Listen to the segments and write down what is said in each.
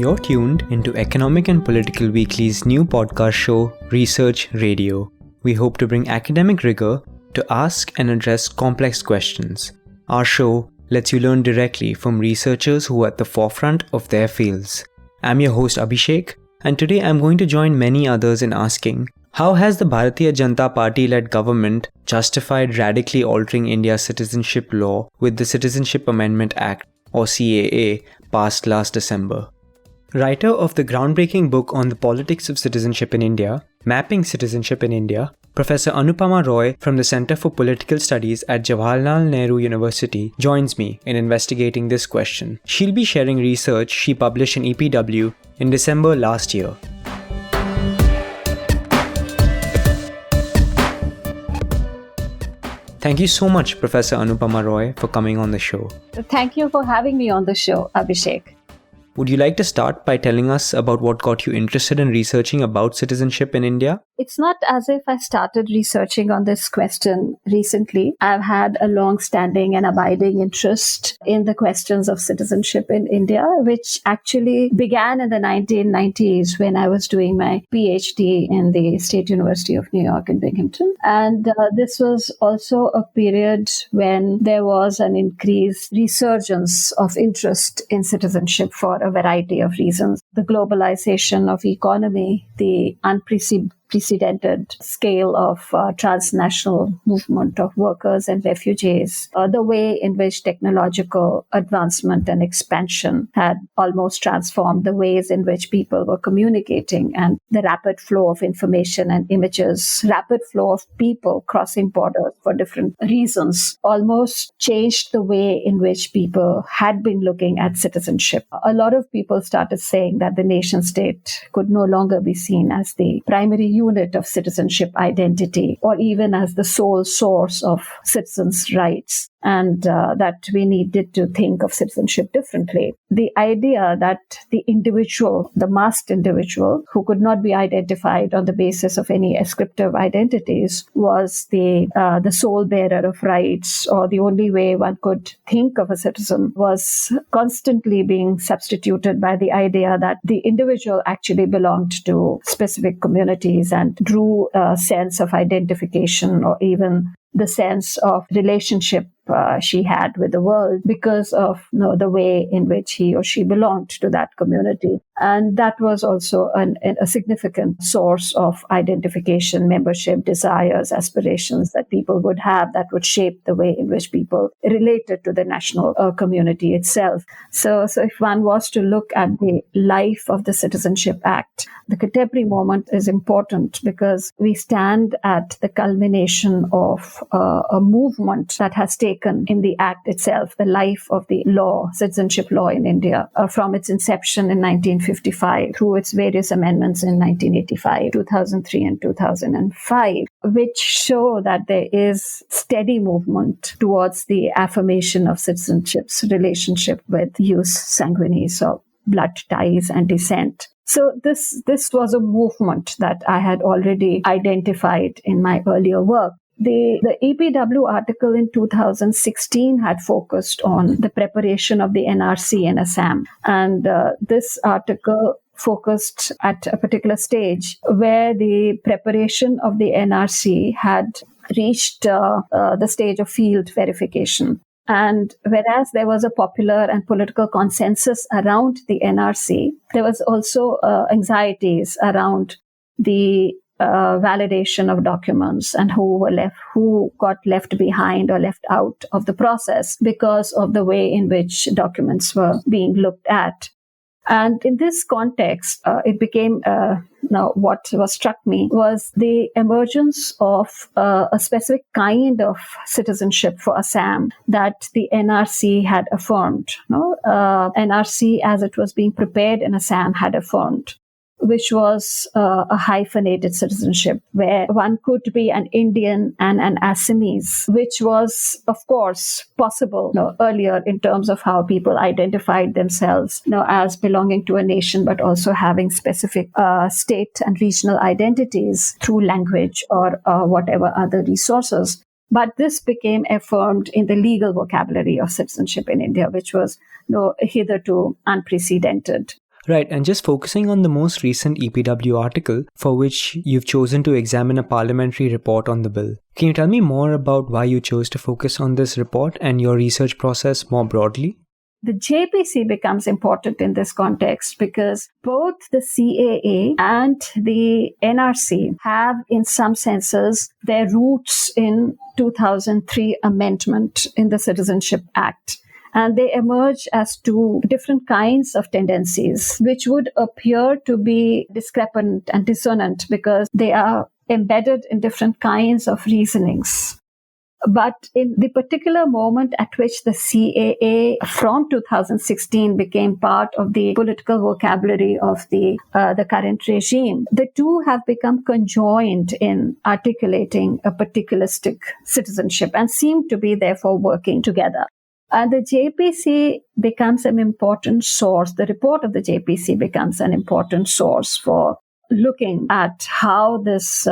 You're tuned into Economic and Political Weekly's new podcast show, Research Radio. We hope to bring academic rigor to ask and address complex questions. Our show lets you learn directly from researchers who are at the forefront of their fields. I'm your host Abhishek, and today I'm going to join many others in asking, how has the Bharatiya Janata Party-led government justified radically altering India's citizenship law with the Citizenship Amendment Act, or CAA, passed last December? Writer of the groundbreaking book on the politics of citizenship in India, Mapping Citizenship in India, Professor Anupama Roy from the Center for Political Studies at Jawaharlal Nehru University joins me in investigating this question. She'll be sharing research she published in EPW in December last year. Thank you so much, Professor Anupama Roy, for coming on the show. Thank you for having me on the show, Abhishek. Would you like to start by telling us about what got you interested in researching about citizenship in India? It's not as if I started researching on this question recently. I've had a long-standing and abiding interest in the questions of citizenship in India, which actually began in the 1990s when I was doing my PhD in the State University of New York in Binghamton. And this was also a period when there was an increased resurgence of interest in citizenship for a variety of reasons. The globalization of economy, the unprecedented scale of transnational movement of workers and refugees, the way in which technological advancement and expansion had almost transformed the ways in which people were communicating, and the rapid flow of information and images, rapid flow of people crossing borders for different reasons, almost changed the way in which people had been looking at citizenship. A lot of people started saying that the nation state could no longer be seen as the primary unit of citizenship identity, or even as the sole source of citizens' rights, and that we needed to think of citizenship differently. The idea that the individual, the masked individual, who could not be identified on the basis of any ascriptive identities, was the sole bearer of rights, or the only way one could think of a citizen, was constantly being substituted by the idea that the individual actually belonged to specific communities and drew a sense of identification, or even the sense of relationship she had with the world because of the way in which he or she belonged to that community. And that was also a significant source of identification, membership, desires, aspirations that people would have that would shape the way in which people related to the national community itself. So if one was to look at the life of the Citizenship Act, the contemporary moment is important because we stand at the culmination of a movement that has taken in the Act itself, the life of the law, citizenship law in India, from its inception in 1955 through its various amendments in 1985, 2003 and 2005, which show that there is steady movement towards the affirmation of citizenship's relationship with jus sanguinis, or blood ties and descent. So this was a movement that I had already identified in my earlier work. The EPW article in 2016 had focused on the preparation of the NRC in Assam. And this article focused at a particular stage where the preparation of the NRC had reached the stage of field verification. And whereas there was a popular and political consensus around the NRC, there was also anxieties around the validation of documents and who got left behind or left out of the process because of the way in which documents were being looked at. And in this context, it became what struck me was the emergence of a specific kind of citizenship for Assam that the NRC had affirmed. NRC, as it was being prepared in Assam, had affirmed, which was a hyphenated citizenship where one could be an Indian and an Assamese, which was, of course, possible earlier in terms of how people identified themselves as belonging to a nation, but also having specific state and regional identities through language or whatever other resources. But this became affirmed in the legal vocabulary of citizenship in India, which was hitherto unprecedented. Right, and just focusing on the most recent EPW article for which you've chosen to examine a parliamentary report on the bill. Can you tell me more about why you chose to focus on this report and your research process more broadly? The JPC becomes important in this context because both the CAA and the NRC have, in some senses, their roots in 2003 amendment in the Citizenship Act. And they emerge as two different kinds of tendencies, which would appear to be discrepant and dissonant because they are embedded in different kinds of reasonings. But in the particular moment at which the CAA from 2016 became part of the political vocabulary of the current regime, the two have become conjoined in articulating a particularistic citizenship and seem to be therefore working together. And the JPC becomes an important source. The report of the JPC becomes an important source for looking at how this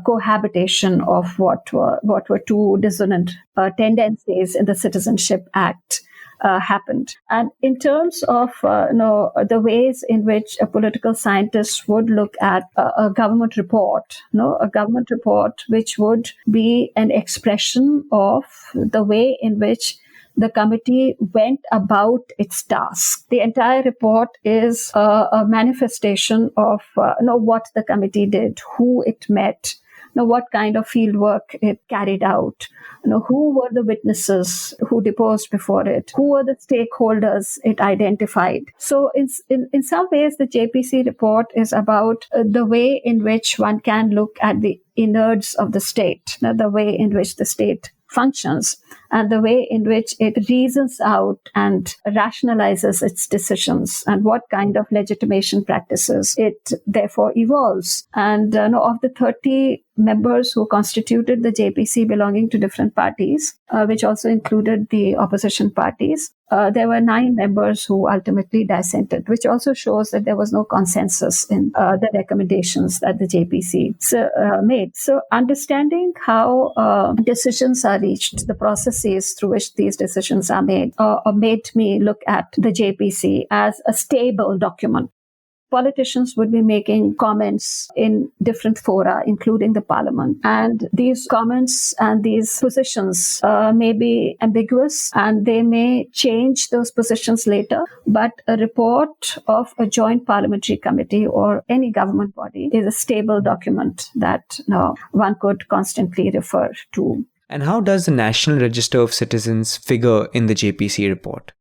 cohabitation of what were two dissonant tendencies in the Citizenship Act happened. And in terms of the ways in which a political scientist would look at a government report, a government report which would be an expression of the way in which the committee went about its task. The entire report is a manifestation of what the committee did, who it met, what kind of fieldwork it carried out, who were the witnesses who deposed before it, who were the stakeholders it identified. So in some ways, the JPC report is about the way in which one can look at the innards of the state, the way in which the state functions, and the way in which it reasons out and rationalizes its decisions and what kind of legitimation practices it therefore evolves. And of the 30 members who constituted the JPC belonging to different parties, which also included the opposition parties, there were 9 members who ultimately dissented, which also shows that there was no consensus in the recommendations that the JPC made. So understanding how decisions are reached, the processes through which these decisions are made me look at the JPC as a stable document. Politicians would be making comments in different fora, including the parliament. And these comments and these positions may be ambiguous and they may change those positions later. But a report of a joint parliamentary committee or any government body is a stable document that one could constantly refer to. And how does the National Register of Citizens figure in the JPC report?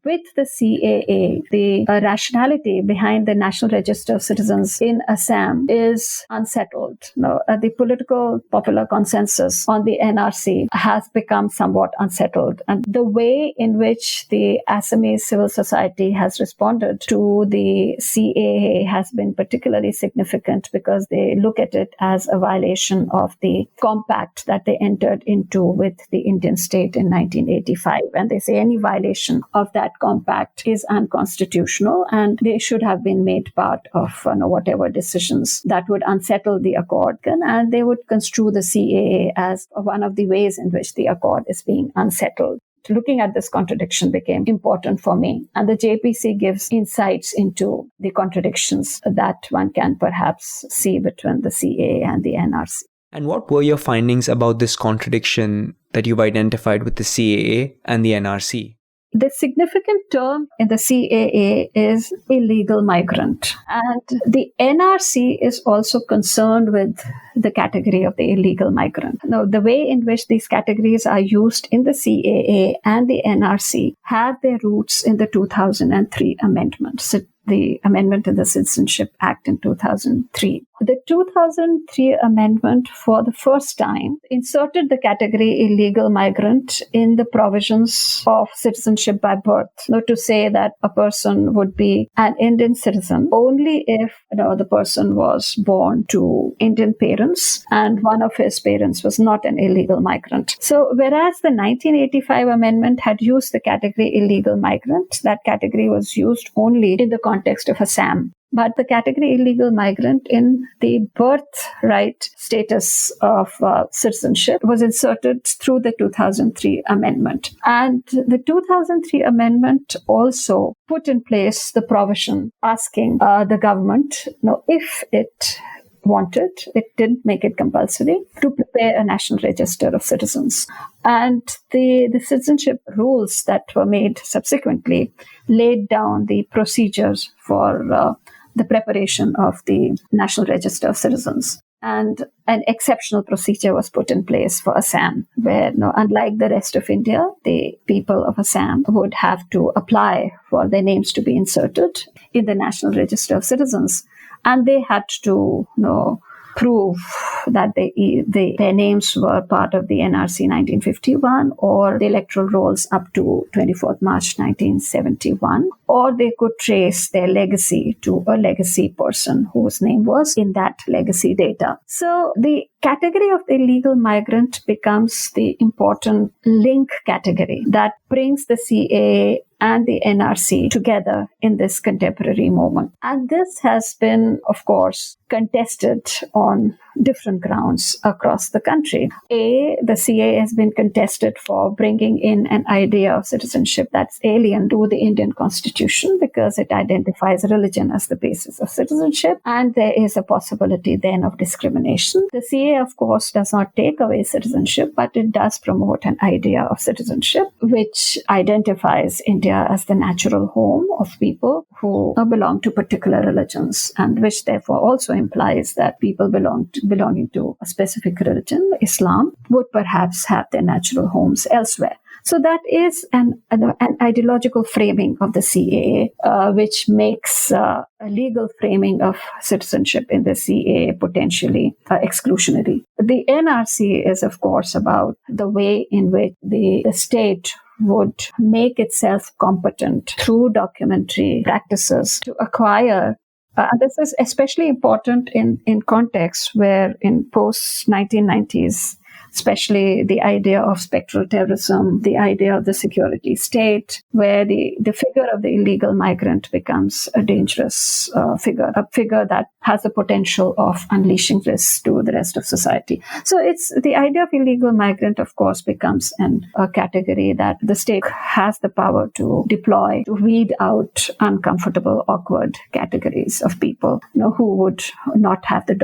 With the CAA, the rationality behind the National Register of Citizens in Assam is unsettled. The political popular consensus on the NRC has become somewhat unsettled. And the way in which the Assamese civil society has responded to the CAA has been particularly significant because they look at it as a violation of the compact that they entered into with the Indian state in 1985. And they say any violation of that compact is unconstitutional and they should have been made part of whatever decisions that would unsettle the accord, and they would construe the CAA as one of the ways in which the accord is being unsettled. Looking at this contradiction became important for me, and the JPC gives insights into the contradictions that one can perhaps see between the CAA and the NRC. And what were your findings about this contradiction that you've identified with the CAA and the NRC? The significant term in the CAA is illegal migrant. And the NRC is also concerned with the category of the illegal migrant. Now, the way in which these categories are used in the CAA and the NRC have their roots in the 2003 amendments. The amendment in the Citizenship Act in 2003. The 2003 amendment for the first time inserted the category illegal migrant in the provisions of citizenship by birth. To say that a person would be an Indian citizen only if the person was born to Indian parents and one of his parents was not an illegal migrant. So whereas the 1985 amendment had used the category illegal migrant, that category was used only in the context of Assam. But the category illegal migrant in the birthright status of citizenship was inserted through the 2003 amendment. And the 2003 amendment also put in place the provision asking the government, if it wanted, it didn't make it compulsory, to prepare a national register of citizens. And the citizenship rules that were made subsequently laid down the procedures for the preparation of the national register of citizens. And an exceptional procedure was put in place for Assam, where, unlike the rest of India, the people of Assam would have to apply for their names to be inserted in the National Register of Citizens. And they had to prove that their names were part of the NRC 1951 or the electoral rolls up to 24th March 1971, or they could trace their legacy to a legacy person whose name was in that legacy data. So the category of the illegal migrant becomes the important link category that brings the CAA and the NRC together in this contemporary moment. And this has been, of course, contested on different grounds across the country. The CAA has been contested for bringing in an idea of citizenship that's alien to the Indian Constitution because it identifies religion as the basis of citizenship, and there is a possibility then of discrimination. The CAA, of course, does not take away citizenship, but it does promote an idea of citizenship which identifies India as the natural home of people who belong to particular religions, and which therefore also implies that people belonging to a specific religion, Islam, would perhaps have their natural homes elsewhere. So that is an ideological framing of the CAA, which makes a legal framing of citizenship in the CAA potentially exclusionary. The NRC is, of course, about the way in which the state would make itself competent through documentary practices to acquire. This is especially important in contexts where in post-1990s, especially the idea of spectral terrorism, the idea of the security state, where the figure of the illegal migrant becomes a dangerous figure, a figure that has the potential of unleashing risks to the rest of society. So it's the idea of illegal migrant, of course, becomes a category that the state has the power to deploy to weed out uncomfortable, awkward categories of people, who would not have the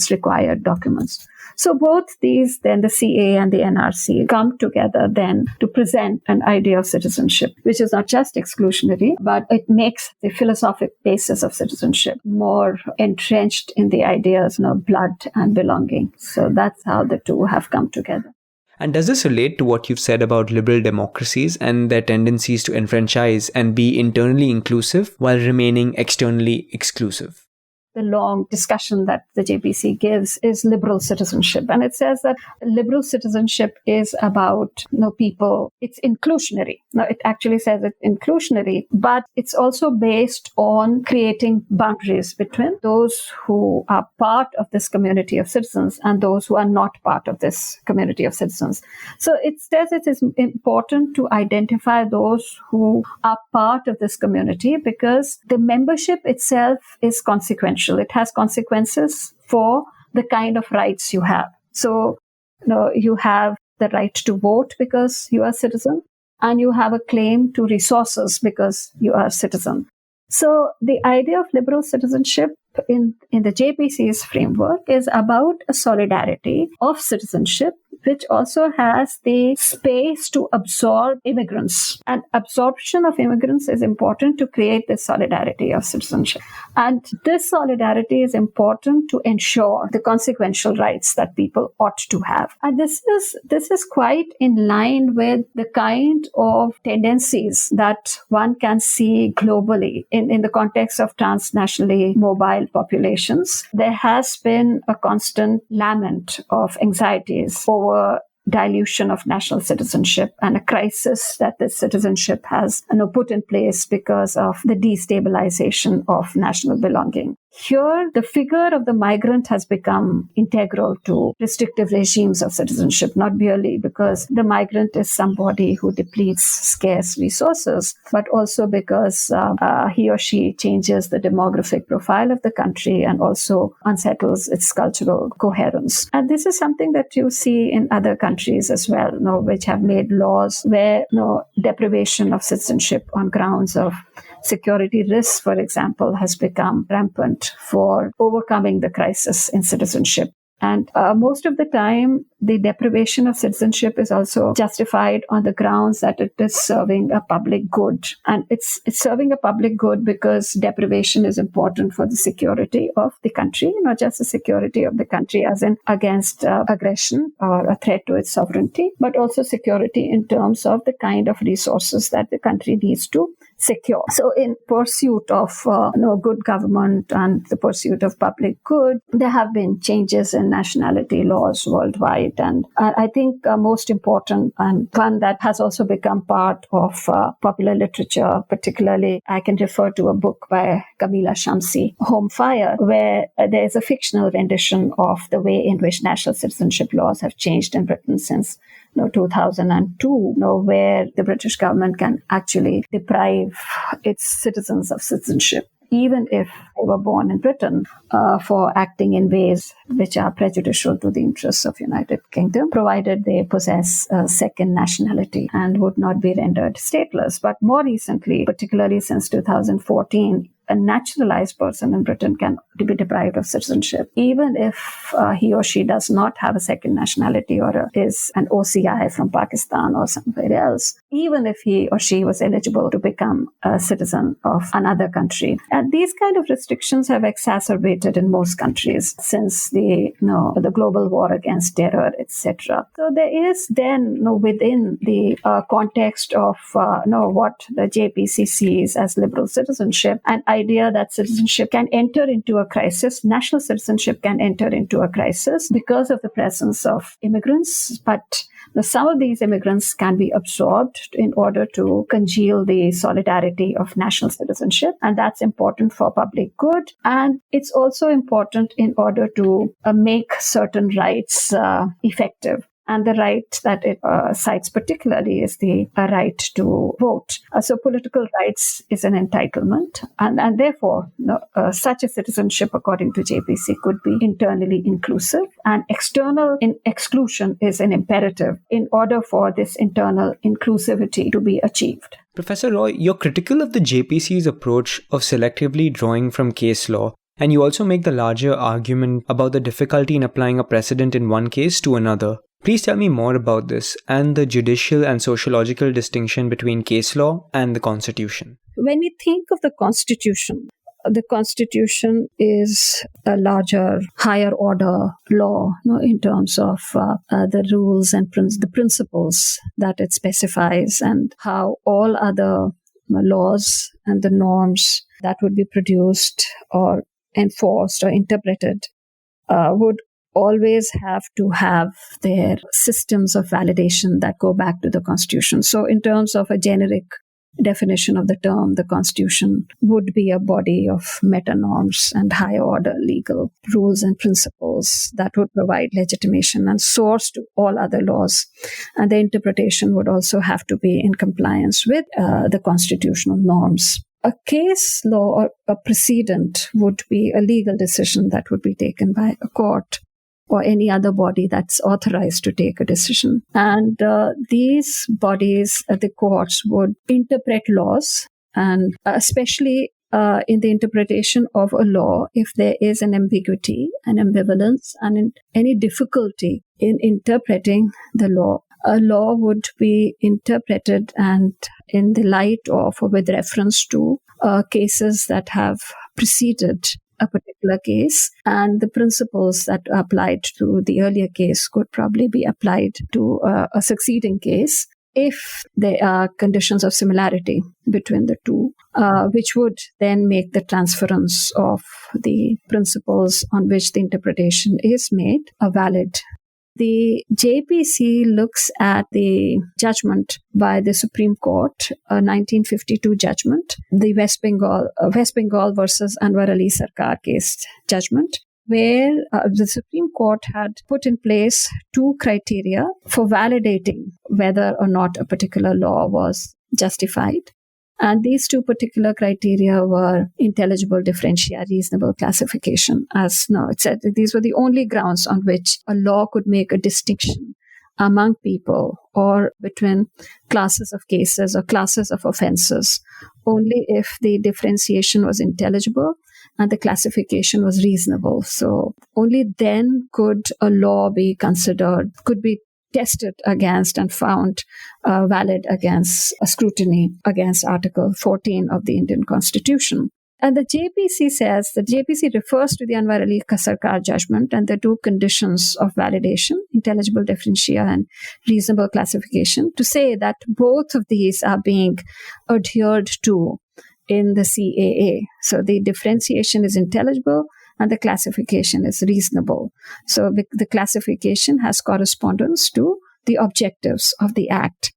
required documents. So both these, then the CAA and the NRC, come together then to present an idea of citizenship, which is not just exclusionary, but it makes the philosophic basis of citizenship more entrenched in the ideas of blood and belonging. So that's how the two have come together. And does this relate to what you've said about liberal democracies and their tendencies to enfranchise and be internally inclusive while remaining externally exclusive? The long discussion that the JPC gives is liberal citizenship. And it says that liberal citizenship is about people. It's inclusionary. Now, it actually says it's inclusionary, but it's also based on creating boundaries between those who are part of this community of citizens and those who are not part of this community of citizens. So it says it is important to identify those who are part of this community because the membership itself is consequential. It has consequences for the kind of rights you have. So, you have the right to vote because you are a citizen, and you have a claim to resources because you are a citizen. So, the idea of liberal citizenship in the JPC's framework is about a solidarity of citizenship, which also has the space to absorb immigrants. And absorption of immigrants is important to create this solidarity of citizenship. And this solidarity is important to ensure the consequential rights that people ought to have. And this is quite in line with the kind of tendencies that one can see globally in the context of transnationally mobile populations. There has been a constant lament of anxieties over dilution of national citizenship and a crisis that this citizenship has put in place because of the destabilization of national belonging. here, the figure of the migrant has become integral to restrictive regimes of citizenship, not merely because the migrant is somebody who depletes scarce resources, but also because he or she changes the demographic profile of the country and also unsettles its cultural coherence. And this is something that you see in other countries as well, which have made laws where deprivation of citizenship on grounds of security risks, for example, has become rampant for overcoming the crisis in citizenship. And most of the time, the deprivation of citizenship is also justified on the grounds that it is serving a public good. And it's serving a public good because deprivation is important for the security of the country, not just the security of the country as in against aggression or a threat to its sovereignty, but also security in terms of the kind of resources that the country needs to secure. So in pursuit of good government and the pursuit of public good, there have been changes in nationality laws worldwide. And I think most important, and one that has also become part of popular literature, particularly I can refer to a book by Kamila Shamsi, Home Fire, where there is a fictional rendition of the way in which national citizenship laws have changed in Britain since 2002, where the British government can actually deprive its citizens of citizenship, even if they were born in Britain, for acting in ways which are prejudicial to the interests of United Kingdom, provided they possess a second nationality and would not be rendered stateless. But more recently, particularly since 2014, a naturalized person in Britain can be deprived of citizenship, even if he or she does not have a second nationality or is an OCI from Pakistan or somewhere else, even if he or she was eligible to become a citizen of another country. And these kind of restrictions have exacerbated in most countries since the global war against terror, etc. So there is then within the context of what the JPC sees as liberal citizenship, an idea that citizenship can enter into a crisis, national citizenship can enter into a crisis because of the presence of immigrants, but some of these immigrants can be absorbed in order to congeal the solidarity of national citizenship. And that's important for public good. And it's also important in order to make certain rights effective. And the right that it cites particularly is the right to vote. So political rights is an entitlement. And therefore, such a citizenship, according to JPC, could be internally inclusive. And external exclusion is an imperative in order for this internal inclusivity to be achieved. Professor Roy, you're critical of the JPC's approach of selectively drawing from case law. And you also make the larger argument about the difficulty in applying a precedent in one case to another. Please tell me more about this and the judicial and sociological distinction between case law and the Constitution. When we think of the Constitution is a larger, higher order law in terms of the rules and the principles that it specifies and how all other laws and the norms that would be produced or enforced or interpreted would always have to have their systems of validation that go back to the Constitution. So in terms of a generic definition of the term, the Constitution would be a body of meta-norms and higher order legal rules and principles that would provide legitimation and source to all other laws. And the interpretation would also have to be in compliance with the constitutional norms. A case law or a precedent would be a legal decision that would be taken by a court or any other body that's authorized to take a decision. And these bodies, the courts, would interpret laws, and especially in the interpretation of a law, if there is an ambiguity, an ambivalence, and any difficulty in interpreting the law, a law would be interpreted and in the light of or with reference to cases that have preceded a particular case, and the principles that are applied to the earlier case could probably be applied to a succeeding case if there are conditions of similarity between the two, which would then make the transference of the principles on which the interpretation is made a valid The JPC looks at the judgment by the Supreme Court, a 1952 judgment, the West Bengal versus Anwar Ali Sarkar case judgment, where the Supreme Court had put in place two criteria for validating whether or not a particular law was justified. And these two particular criteria were intelligible differentia, reasonable classification. As now it said, these were the only grounds on which a law could make a distinction among people or between classes of cases or classes of offenses, only if the differentiation was intelligible and the classification was reasonable. So only then could a law be considered, could be tested against and found valid against a scrutiny against Article 14 of the Indian Constitution. And the JPC refers to the Anwar Ali Sarkar judgment and the two conditions of validation, intelligible differentia and reasonable classification, to say that both of these are being adhered to in the CAA. So the differentiation is intelligible and the classification is reasonable. So the classification has correspondence to the objectives of the Act.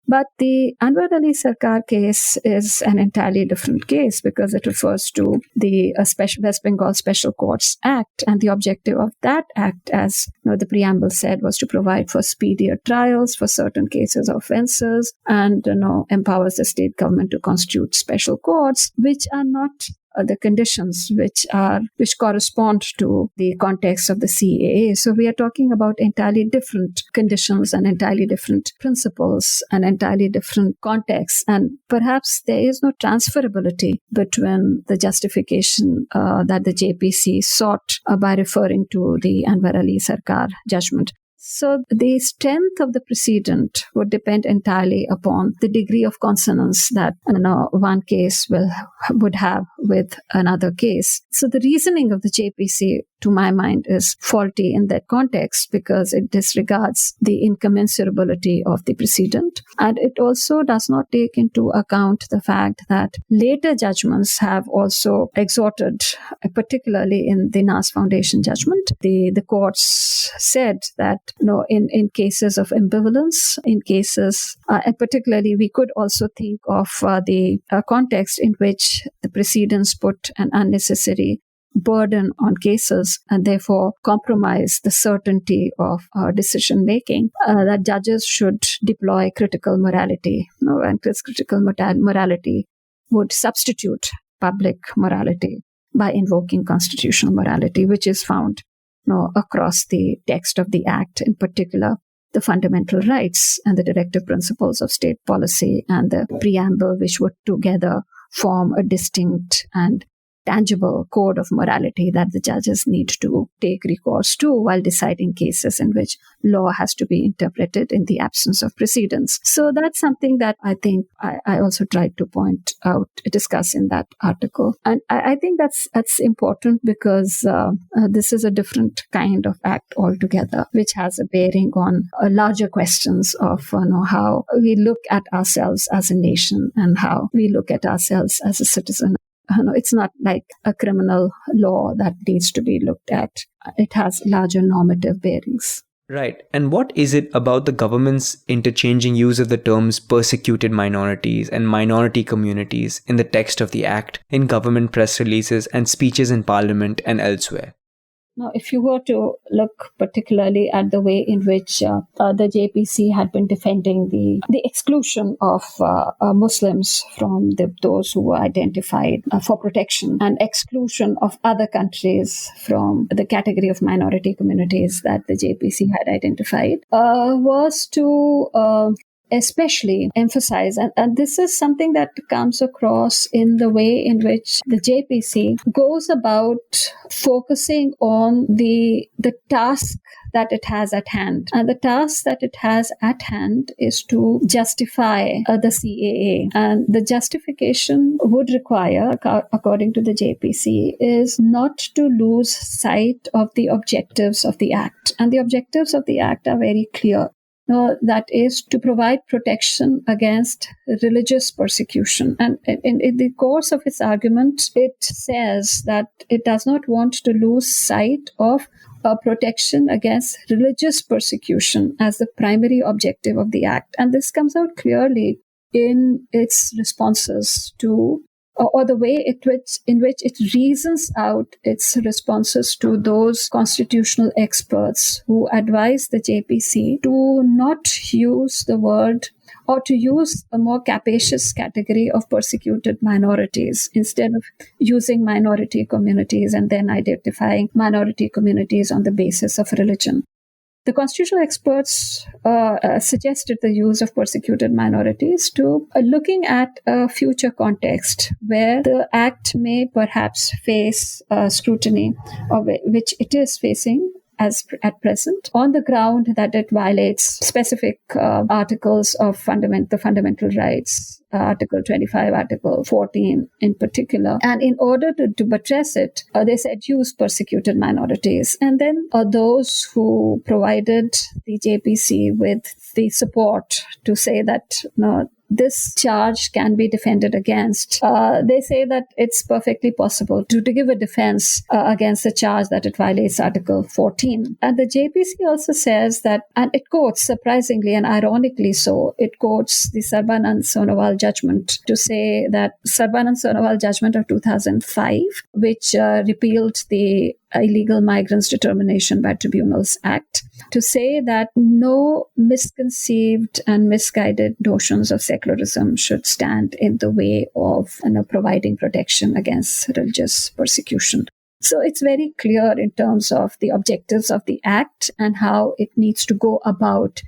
But the Anwar Ali Sarkar case is an entirely different case because it refers to the West Bengal Special Courts Act, and the objective of that act, as the preamble said, was to provide for speedier trials for certain cases of offences and empowers the state government to constitute special courts, which are not the conditions which correspond to the context of the CAA. So we are talking about entirely different conditions and entirely different principles and entirely different contexts. And perhaps there is no transferability between the justification that the JPC sought by referring to the Anwar Ali Sarkar judgment. So the strength of the precedent would depend entirely upon the degree of consonance that one case would have with another case. So the reasoning of the JPC, to my mind, is faulty in that context because it disregards the incommensurability of the precedent. And it also does not take into account the fact that later judgments have also exhorted, particularly in the Nas Foundation judgment, the courts said that in cases of ambivalence, in cases, and particularly we could also think of the context in which the precedents put an unnecessary burden on cases and therefore compromise the certainty of decision making, that judges should deploy critical morality. And this critical morality would substitute public morality by invoking constitutional morality, which is found across the text of the Act, in particular the fundamental rights and the directive principles of state policy and the preamble, which would together form a distinct and tangible code of morality that the judges need to take recourse to while deciding cases in which law has to be interpreted in the absence of precedents. So that's something that I think I also tried to point out, discuss in that article. And I think that's important because this is a different kind of act altogether, which has a bearing on larger questions of how we look at ourselves as a nation and how we look at ourselves as a citizen. It's not like a criminal law that needs to be looked at. It has larger normative bearings. Right. And what is it about the government's interchanging use of the terms persecuted minorities and minority communities in the text of the Act, in government press releases and speeches in Parliament and elsewhere? Now, if you were to look particularly at the way in which the JPC had been defending the exclusion of Muslims from those who were identified for protection and exclusion of other countries from the category of minority communities that the JPC had identified, was to especially emphasize, and this is something that comes across in the way in which the JPC goes about focusing on the task that it has at hand. And the task that it has at hand is to justify the CAA. And the justification would require, according to the JPC, is not to lose sight of the objectives of the Act. And the objectives of the Act are very clear. That is to provide protection against religious persecution. And in the course of its argument, it says that it does not want to lose sight of a protection against religious persecution as the primary objective of the Act. And this comes out clearly in its responses to, or the way in which it reasons out its responses to those constitutional experts who advise the JPC to not use the word, or to use a more capacious category of persecuted minorities instead of using minority communities and then identifying minority communities on the basis of religion. The constitutional experts suggested the use of persecuted minorities to looking at a future context where the Act may perhaps face scrutiny, or which it is facing as at present, on the ground that it violates specific articles of the fundamental rights, Article 25, Article 14 in particular. And in order to buttress it, they said use persecuted minorities. And then those who provided the JPC with the support to say that no, this charge can be defended against. They say that it's perfectly possible to give a defense against the charge that it violates Article 14. And the JPC also says that, and it quotes, surprisingly and ironically so, it quotes the Sarbanand Sonowal judgment to say that Sarbanand Sonowal judgment of 2005, which repealed the Illegal Migrants Determination by Tribunals Act, to say that no misconceived and misguided notions of secularism should stand in the way of providing protection against religious persecution. So it's very clear in terms of the objectives of the Act and how it needs to go about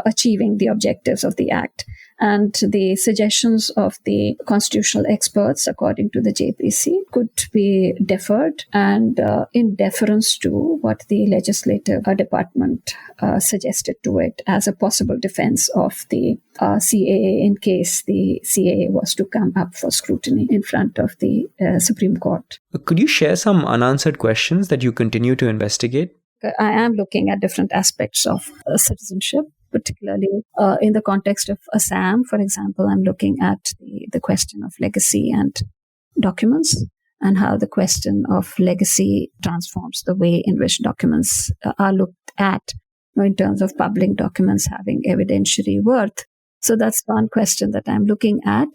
achieving the objectives of the Act. And the suggestions of the constitutional experts, according to the JPC, could be deferred, and in deference to what the legislative department suggested to it as a possible defense of the CAA in case the CAA was to come up for scrutiny in front of the Supreme Court. Could you share some unanswered questions that you continue to investigate? I am looking at different aspects of citizenship, particularly in the context of Assam. For example, I'm looking at the question of legacy and documents, and how the question of legacy transforms the way in which documents are looked at in terms of public documents having evidentiary worth. So that's one question that I'm looking at.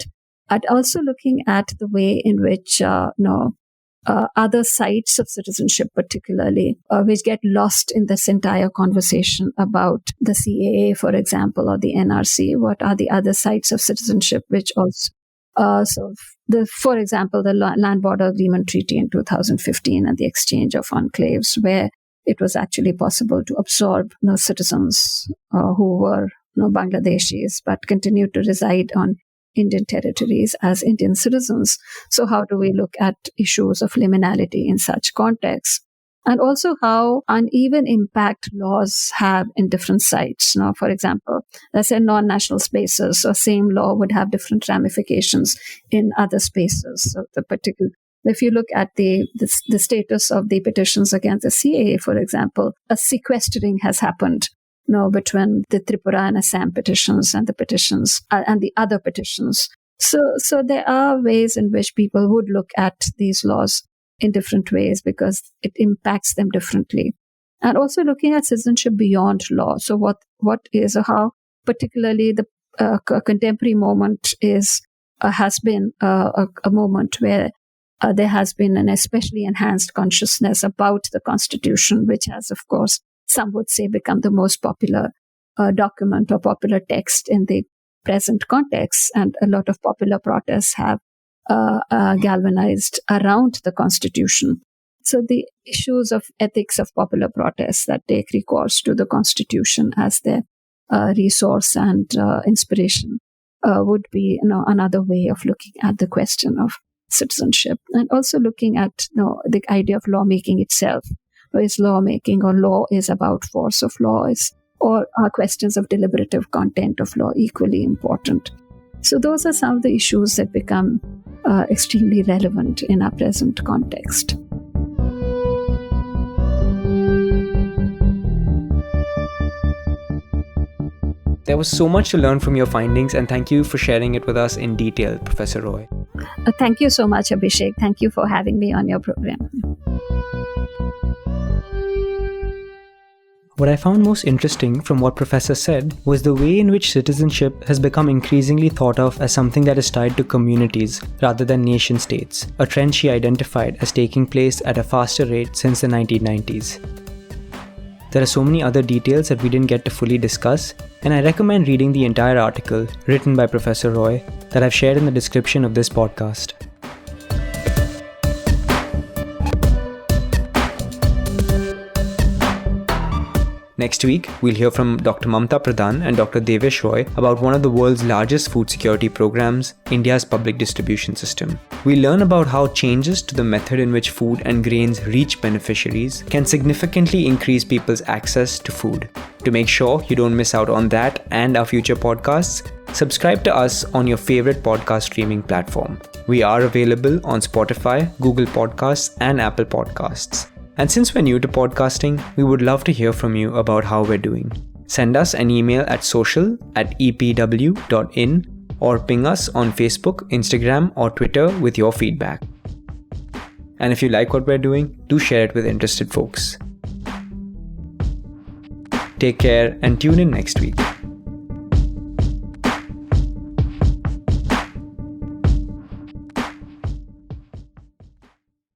I'm also looking at the way in which other sides of citizenship, particularly, which get lost in this entire conversation about the CAA, for example, or the NRC. What are the other sides of citizenship which also, for example, the Land Border Agreement Treaty in 2015 and the exchange of enclaves, where it was actually possible to absorb citizens who were Bangladeshis but continued to reside on Indian territories as Indian citizens. So how do we look at issues of liminality in such contexts? And also how uneven impact laws have in different sites. For example, let's say non-national spaces, so same law would have different ramifications in other spaces. So if you look at the status of the petitions against the CAA, for example, a sequestering has happened between the Tripura and Assam petitions and the petitions and the other petitions. So there are ways in which people would look at these laws in different ways because it impacts them differently. And also looking at citizenship beyond law. So what is or how particularly the contemporary moment has been a moment where there has been an especially enhanced consciousness about the Constitution, which has, of course, some would say become the most popular document or popular text in the present context. And a lot of popular protests have galvanized around the Constitution. So the issues of ethics of popular protests that take recourse to the Constitution as their resource and inspiration would be another way of looking at the question of citizenship. And also looking at the idea of lawmaking itself. Is lawmaking or law is about force of law, or are questions of deliberative content of law equally important? So those are some of the issues that become extremely relevant in our present context. There was so much to learn from your findings, and thank you for sharing it with us in detail, Professor Roy. Thank you so much, Abhishek. Thank you for having me on your program. What I found most interesting from what Professor said was the way in which citizenship has become increasingly thought of as something that is tied to communities rather than nation states, a trend she identified as taking place at a faster rate since the 1990s. There are so many other details that we didn't get to fully discuss, and I recommend reading the entire article written by Professor Roy that I've shared in the description of this podcast. Next week, we'll hear from Dr. Mamta Pradhan and Dr. Devesh Roy about one of the world's largest food security programs, India's public distribution system. We'll learn about how changes to the method in which food and grains reach beneficiaries can significantly increase people's access to food. To make sure you don't miss out on that and our future podcasts, subscribe to us on your favorite podcast streaming platform. We are available on Spotify, Google Podcasts, and Apple Podcasts. And since we're new to podcasting, we would love to hear from you about how we're doing. Send us an email at social@epw.in or ping us on Facebook, Instagram, or Twitter with your feedback. And if you like what we're doing, do share it with interested folks. Take care and tune in next week.